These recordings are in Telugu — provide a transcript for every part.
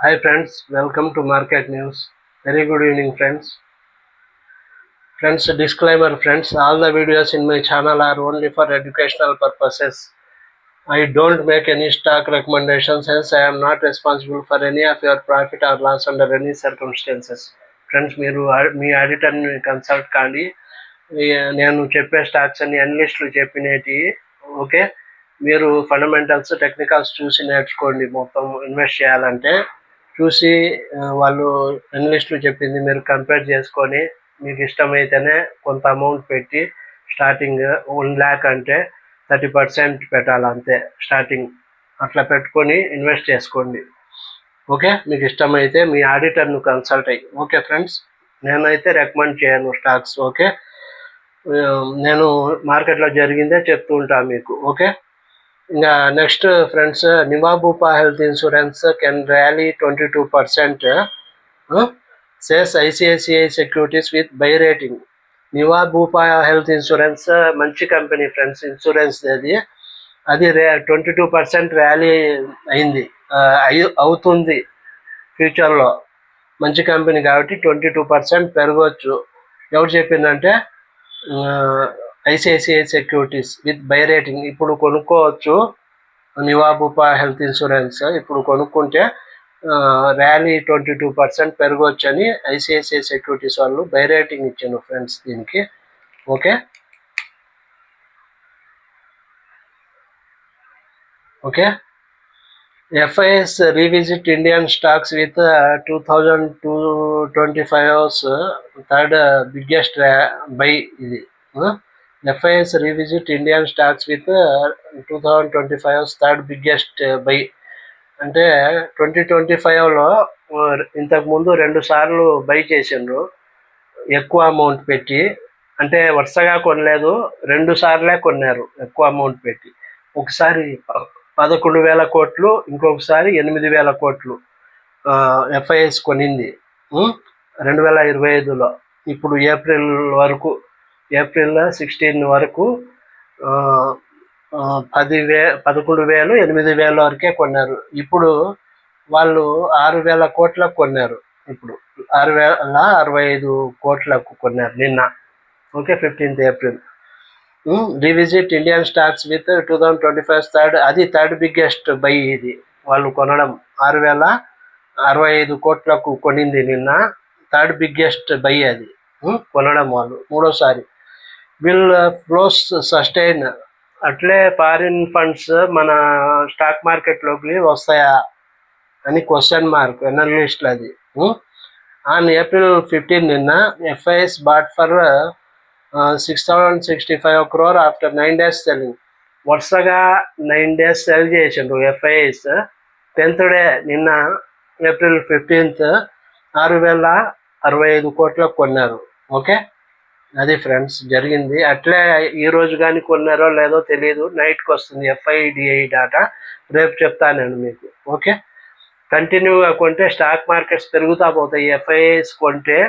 Hi friends, welcome to Market News. Very good evening friends. Friends, disclaimer friends, all the videos in my channel are only for educational purposes. I don't make any stock recommendations, hence I am not responsible for any of your profit or loss under any circumstances. Friends, మీరు మీ ఆడిటర్ని కన్సల్ట్ కాండి. నేను చెప్పే స్టాక్స్ అన్ని అనలిస్టులు చెప్పినవి ఓకే. మీరు ఫండమెంటల్స్ టెక్నికల్స్ చూసి నేర్చుకోండి. మొత్తం ఇన్వెస్ట్ చేయాలంటే చూసి వాళ్ళు అనలిస్టులు చెప్పింది మీరు కంపేర్ చేసుకొని మీకు ఇష్టమైతేనే కొంత అమౌంట్ పెట్టి స్టార్టింగ్ 1 lakh అంటే 30% పెట్టాలి అంతే స్టార్టింగ్. అట్లా పెట్టుకొని ఇన్వెస్ట్ చేసుకోండి ఓకే. మీకు ఇష్టమైతే మీ ఆడిటర్ను కన్సల్ట్ అయ్యి ఓకే ఫ్రెండ్స్. నేనైతే రికమెండ్ చేయను స్టాక్స్ ఓకే. నేను మార్కెట్లో జరిగిందే చెప్తూ ఉంటాను మీకు ఓకే. ఇంకా next friends, నివాబూపా health insurance can rally 22% says ICICI securities with buy rating. నివాబూపా health insurance మంచి కంపెనీ ఫ్రెండ్స్, ఇన్సూరెన్స్ అది 22% ర్యాలీ అయింది, అవుతుంది ఫ్యూచర్లో. మంచి కంపెనీ కాబట్టి 22% పెరగవచ్చు. ఎవరు చెప్పిందంటే ICICI securities with buy rating. ఇప్పుడు కొనుక్కోవచ్చు నివాబూపా హెల్త్ ఇన్సూరెన్స్. ఇప్పుడు కొనుక్కుంటే ర్యాలీ 22% పెరగవచ్చు అని ఐసిఐసిఐ సెక్యూరిటీస్ వాళ్ళు బై రేటింగ్ ఇచ్చాను ఫ్రెండ్స్ దీనికి okay. Okay, FIS revisit Indian stocks with 2025's third biggest buy. FIS revisit Indian stocks with 2025's third biggest buy. అంటే 2025లో ఇంతకుముందు 2 సార్లు బై చేసిండ్రు ఎక్కువ అమౌంట్ పెట్టి. అంటే వరుసగా కొనలేదు, 2 సార్లే కొన్నారు ఎక్కువ అమౌంట్ పెట్టి. ఒకసారి 11,000 కోట్లు, ఇంకొకసారి 8,000 కోట్లు FIS కొనింది 2025లో. ఇప్పుడు ఏప్రిల్ 16 వరకు 11,000 8,000 వరకే కొన్నారు. ఇప్పుడు వాళ్ళు 6,000 కోట్లకు కొన్నారు. ఇప్పుడు 6,065 కోట్లకు కొన్నారు నిన్న okay, 15th April. Revisit Indian stocks with 2025 third biggest by. ఇది వాళ్ళు కొనడం 6,065 కోట్లకు కొనింది నిన్న, థర్డ్ బిగ్గెస్ట్ బై అది కొనడం వాళ్ళు మూడోసారి. విల్ ఫ్లోస్ సస్టైన్, అట్లే ఫారిన్ ఫండ్స్ మన స్టాక్ మార్కెట్లోకి వస్తాయా అని క్వశ్చన్ మార్క్ ఎనలిస్టులు అది. ఆన్ ఏప్రిల్ 15 నిన్న FIS bought for 6,065 crore after 9 days selling. వరుసగా 9 days సెల్ చేసిండ్రు FIS. 10th డే నిన్న ఏప్రిల్ 15th 6,065 కోట్లకు కొన్నారు ఓకే. అది ఫ్రెండ్స్ జరిగింది. అట్లే ఈరోజు కానీ కొన్నారో లేదో తెలియదు, నైట్కి వస్తుంది FIDI డాటా, రేపు చెప్తాను నేను మీకు ఓకే. కంటిన్యూగా కొంటే స్టాక్ మార్కెట్స్ పెరుగుతూ పోతాయి. FIS కొంటే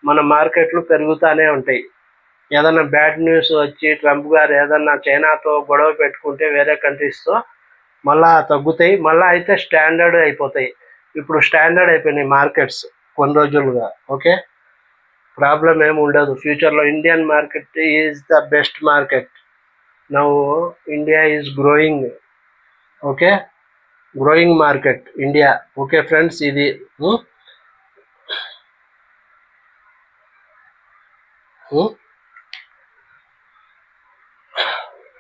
మన మార్కెట్లు పెరుగుతూనే ఉంటాయి. ఏదన్నా బ్యాడ్ న్యూస్ వచ్చి ట్రంప్ గారు ఏదన్నా చైనాతో గొడవ పెట్టుకుంటే వేరే కంట్రీస్తో మళ్ళా తగ్గుతాయి, మళ్ళీ అయితే స్టాండర్డ్ అయిపోతాయి. ఇప్పుడు స్టాండర్డ్ అయిపోయినాయి మార్కెట్స్ కొన్ని రోజులుగా ఓకే. ప్రాబ్లం ఏమి ఉండదు ఫ్యూచర్లో. Indian market is the best market now. India is growing okay, growing market India okay friends. ఇది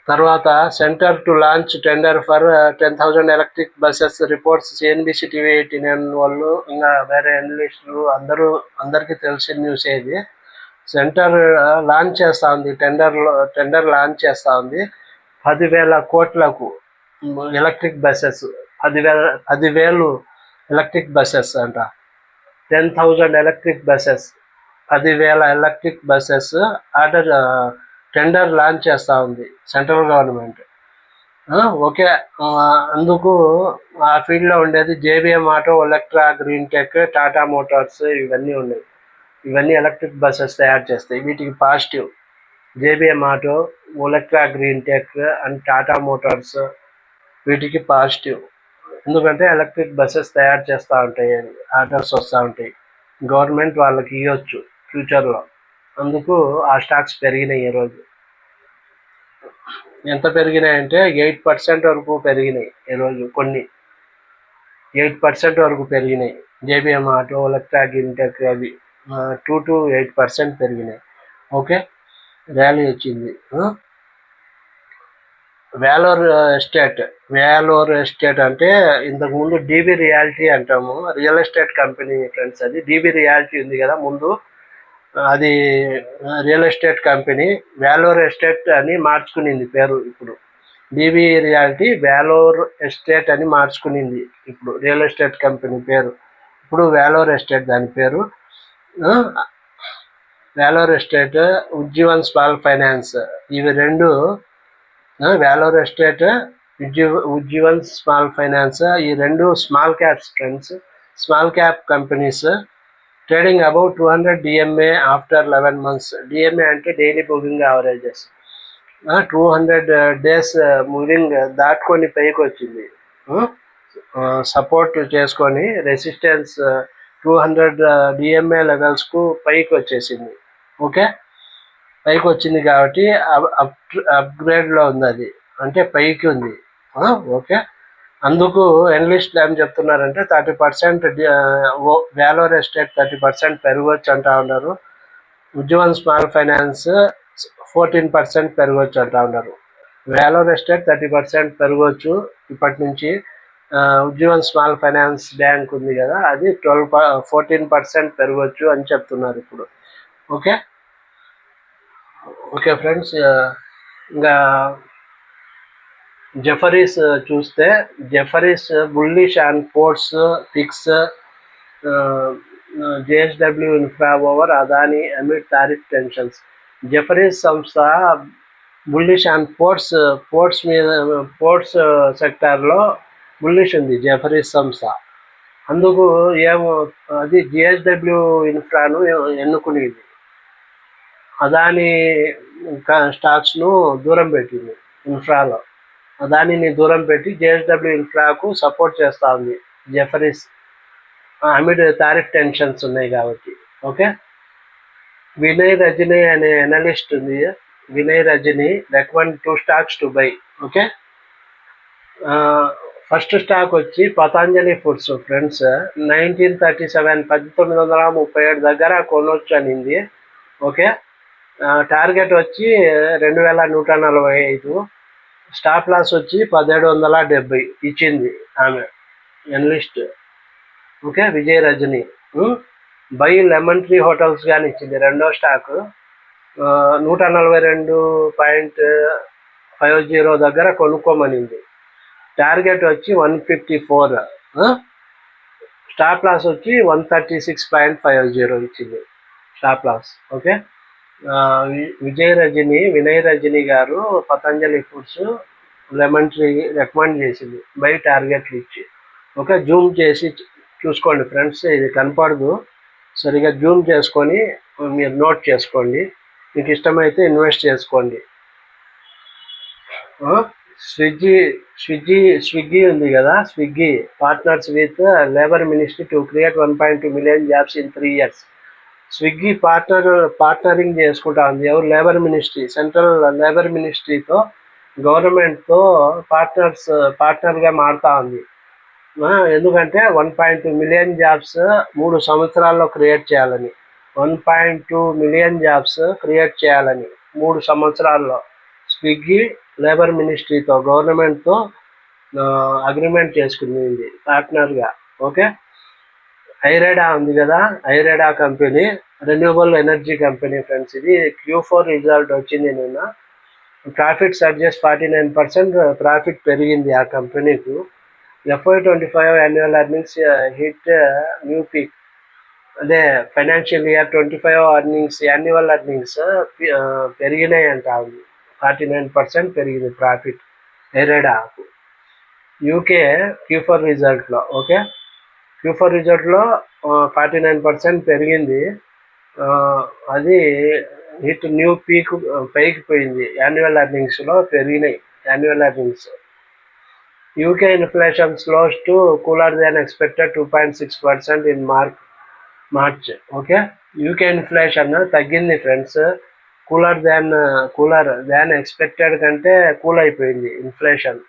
తర్వాత centre to launch tender for 10,000 electric buses reports CNBC TV 89 వాళ్ళు, ఇంకా వేరే అనలిస్టులు అందరికీ తెలిసిన న్యూస్ ఇది. సెంటర్ లాంచ్ చేస్తూ ఉంది, టెండర్ లాంచ్ చేస్తూ ఉంది 10,000 కోట్లకు ఎలక్ట్రిక్ బస్సెస్. 10,000 ఎలక్ట్రిక్ బస్సెస్ అంట. 10,000 electric buses, 10,000 electric buses order tender launch చేస్తూ ఉంది సెంట్రల్ గవర్నమెంట్ ఓకే. అందుకు ఆ ఫీల్డ్లో ఉండేది JBM auto, Olectra, green tech, Tata Motors ఇవన్నీ ఉన్నాయి. ఇవన్నీ ఎలక్ట్రిక్ బస్సెస్ తయారు చేస్తాయి. వీటికి positive JBM auto, Olectra, green tech and Tata Motors, వీటికి పాజిటివ్ ఎందుకంటే ఎలక్ట్రిక్ బస్సెస్ తయారు చేస్తూ ఉంటాయి, ఆర్డర్స్ వస్తూ ఉంటాయి, గవర్నమెంట్ వాళ్ళకి ఇవ్వచ్చు ఫ్యూచర్లో. అందుకు ఆ స్టాక్స్ పెరిగినాయి ఈరోజు. ఎంత పెరిగినాయంటే 8% వరకు పెరిగినాయి ఈరోజు. కొన్ని 8% వరకు పెరిగినాయి. జేబీఎం ఆటో, ఎలక్ట్రాక్, ఇన్టెక్ అవి 2 to 8% పెరిగినాయి. ఓకే, ర్యాలీ వచ్చింది. వ్యాలోర్ ఎస్టేట్ అంటే ఇంతకుముందు డీబీ రియాలిటీ అంటాము, రియల్ ఎస్టేట్ కంపెనీ ఫ్రెండ్స్. అది డీబీ రియాలిటీ ఉంది కదా ముందు, అది రియల్ ఎస్టేట్ కంపెనీ. వ్యాలోర్ ఎస్టేట్ అని మార్చుకునింది పేరు ఇప్పుడు. డీబీ రియాలిటీ వ్యాలోర్ ఎస్టేట్ అని మార్చుకునింది ఇప్పుడు, రియల్ ఎస్టేట్ కంపెనీ పేరు. ఇప్పుడు వ్యాలోర్ ఎస్టేట్ దాని పేరు. వ్యాలోర్ ఎస్టేట్, ఉజ్జీవన్ స్మాల్ ఫైనాన్స్, ఇవి రెండు. వ్యాలోర్ ఎస్టేట్, ఉజ్జీవన్ స్మాల్ ఫైనాన్స్, ఈ రెండు small caps friends. Small cap companies trading about 200 DMA after 11 months. DMA అంటే daily moving averages. 200 days moving దాటుకొని పైకి వచ్చింది, సపోర్ట్ చేసుకొని రెసిస్టెన్స్ 200 DMA లెవెల్స్కు పైకి వచ్చేసింది. ఓకే, పైకి వచ్చింది కాబట్టి అప్గ్రేడ్లో ఉంది, అది అంటే పైకి ఉంది. ఓకే, అందుకు ఎనలిస్టులు ఏం చెప్తున్నారంటే 30% వ్యాలోర్ ఎస్టేట్ 30% పెరగవచ్చు అంటా ఉన్నారు. ఉజ్జీవన్ స్మాల్ ఫైనాన్స్ 14% పెరగవచ్చు అంటా ఉన్నారు. వ్యాలోర్ ఎస్టేట్ 30% పెరగవచ్చు ఇప్పటి నుంచి. ఉజ్జీవన్ స్మాల్ ఫైనాన్స్ బ్యాంక్ ఉంది కదా, అది 14% పెరగవచ్చు అని చెప్తున్నారు ఇప్పుడు. ఓకే ఓకే ఫ్రెండ్స్, ఇంకా జెఫరీస్ చూస్తే, Jeffries bullish on ports fix JSW infra over Adani amid tariff tensions. Jeffries సంస్థ బుల్లిష్ ఆన్ పోర్ట్స్ మీద, పోర్ట్స్ సెక్టార్లో బుల్లిష్ ఉంది జెఫరీస్ సంస్థ. అందుకు ఏమో అది JSW ఇన్ఫ్రాను ఎన్నుకునేది, అదాని స్టాక్స్ను దూరం పెట్టింది. ఇన్ఫ్రాలో అదానిని దూరం పెట్టి JSW ఇన్ఫ్రాకు సపోర్ట్ చేస్తూ ఉంది జెఫరీస్. అమిడ్ టారిఫ్ టెన్షన్స్ ఉన్నాయి కాబట్టి. ఓకే, వినయ్ రజనీ అనే అనలిస్ట్ ఉంది, Vinay Rajani recommend 2 stocks to buy. Okay, first stock వచ్చి పతాంజలి ఫుడ్స్ ఫ్రెండ్స్. 1937 దగ్గర కొనవచ్చు అనింది. ఓకే, టార్గెట్ వచ్చి 2145, స్టాప్ లాస్ వచ్చి 1770 ఇచ్చింది ఆమె analyst. Okay, Vijay Rajani. Buy Lemon Tree Hotels కానీ ఇచ్చింది రెండో స్టాక్. 142.50 దగ్గర కొనుక్కోమనింది. టార్గెట్ వచ్చి 154, స్టాప్ లాస్ వచ్చి 136.50 ఇచ్చింది stop loss. Okay, Vinay Rajani గారు Patanjali Foods Lemon Tree recommend చేసింది బై టార్గెట్లు ఇచ్చి. ఓకే, జూమ్ చేసి చూసుకోండి ఫ్రెండ్స్, ఇది కనపడదు, సరిగా జూమ్ చేసుకొని మీరు నోట్ చేసుకోండి, మీకు ఇష్టమైతే ఇన్వెస్ట్ చేసుకోండి. స్విగ్గీ ఉంది కదా, Swiggy partners with labour ministry to create 1.2 million jobs in 3 years. Swiggy partnering చేసుకుంటా ఉంది. ఎవరు? లేబర్ మినిస్ట్రీ, సెంట్రల్ లేబర్ మినిస్ట్రీతో, గవర్నమెంట్తో పార్ట్నర్గా మారుతా ఉంది. ఎందుకంటే 1.2 million jobs 3 సంవత్సరాల్లో క్రియేట్ చేయాలని. 1.2 million jobs క్రియేట్ చేయాలని 3 సంవత్సరాల్లో స్విగ్గీ లేబర్ మినిస్ట్రీతో, గవర్నమెంట్తో అగ్రిమెంట్ చేసుకుంది పార్ట్నర్గా. ఓకే, ఐరెడా ఉంది కదా, IREDA company renewable energy company friends. ఇది Q4 రిజల్ట్ వచ్చింది నిన్న. ప్రాఫిట్ సర్జెస్ 49% ప్రాఫిట్ పెరిగింది ఆ కంపెనీకు. FY25 annual earnings hit new peak. అదే financial year 25 earnings, annual earnings పెరిగినాయి అంట. 49% పెరిగింది ప్రాఫిట్ ఐరెడాకు. యూకే Q4 రిజల్ట్లో. ఓకే, Q4 రిజల్ట్లో 49% పెరిగింది. అది హిట్ న్యూ పీక్, పైకి పోయింది. యాన్యువల్ ఎర్నింగ్స్లో పెరిగినాయి annual earnings. UK inflation slows to cooler than expected 2.6% in March. Okay, UK inflation తగ్గింది ఫ్రెండ్స్. కూలర్ దాన్ ఎక్స్పెక్టెడ్ కంటే కూల్ అయిపోయింది ఇన్ఫ్లేషన్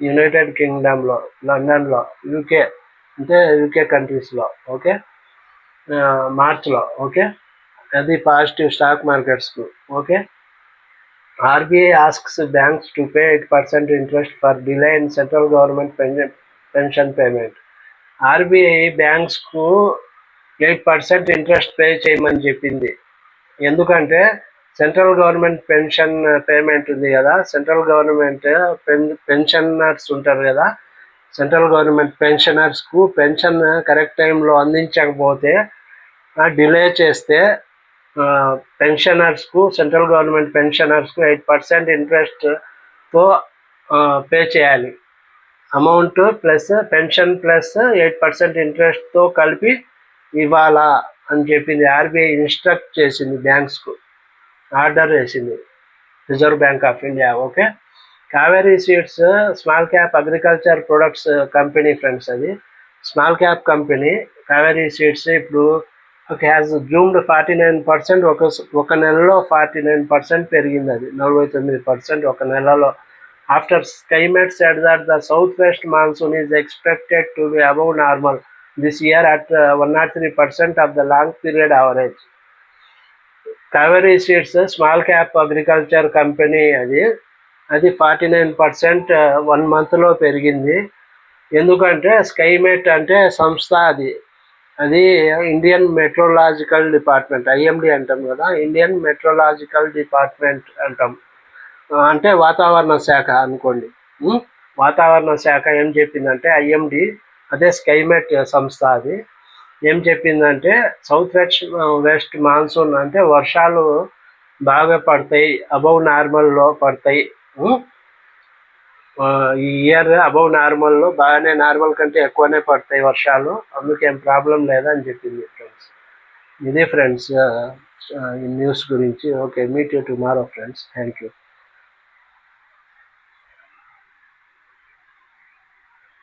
యునైటెడ్ కింగ్డమ్లో, లండన్లో, యూకే అంటే యూకే కంట్రీస్లో. ఓకే, మార్చ్లో. ఓకే, అది పాజిటివ్ స్టాక్ మార్కెట్స్కు. Okay, RBI asks banks to pay 8% interest for delay in central government pension payment. RBI బ్యాంక్స్కు 8% interest pay చేయమని చెప్పింది. ఎందుకంటే సెంట్రల్ గవర్నమెంట్ పెన్షన్ పేమెంట్ ఉంది కదా, సెంట్రల్ గవర్నమెంట్ పెన్షనర్స్ ఉంటారు కదా, సెంట్రల్ గవర్నమెంట్ పెన్షనర్స్కు పెన్షన్ కరెక్ట్ టైంలో అందించకపోతే, డిలే చేస్తే పెన్షనర్స్కు, సెంట్రల్ గవర్నమెంట్ పెన్షనర్స్కు 8% ఇంట్రెస్ట్తో పే చేయాలి. అమౌంట్ ప్లస్ పెన్షన్ ప్లస్ 8% ఇంట్రెస్ట్తో కలిపి ఇవ్వాలా అని చెప్పింది. ఆర్బీఐ ఇన్స్ట్రక్ట్ చేసింది బ్యాంక్స్కు, ఆర్డర్ వేసింది reserve bank of India. Okay, Kaveri seeds small cap agriculture products company friends. అది small cap company Kaveri seeds. ఇప్పుడు హ్యాస్ జూమ్డ్ 49%, ఒక నెలలో 49% పెరిగింది. అది 49% ఒక నెలలో. After Skymet said that the south west monsoon is expected to be above normal this year at 103% of the long period average. Kaveri seeds small cap agriculture company. అది 49% 1 monthలో పెరిగింది. ఎందుకంటే స్కైమెట్ అంటే సంస్థ, అది ఇండియన్ మెట్రోలాజికల్ డిపార్ట్మెంట్, ఐఎండి అంటాం కదా, ఇండియన్ మెట్రోలాజికల్ డిపార్ట్మెంట్ అంటాం. అంటే వాతావరణ శాఖ అనుకోండి. వాతావరణ శాఖ ఏం చెప్పిందంటే ఐఎండి, అదే స్కైమెట్ సంస్థ, అది ఏం చెప్పిందంటే సౌత్ వెస్ట్ మాన్సూన్ అంటే వర్షాలు బాగా పడతాయి, అబౌవ్ నార్మల్లో పడతాయి. ఈ ఇయర్ అబౌవ్ నార్మల్లో బాగానే, నార్మల్ కంటే ఎక్కువనే పడతాయి వర్షాలు, అందుకేం ప్రాబ్లం లేదని చెప్పింది ఫ్రెండ్స్. ఇది ఫ్రెండ్స్ ఈ న్యూస్ గురించి. Okay, meet you tomorrow friends. Thank you.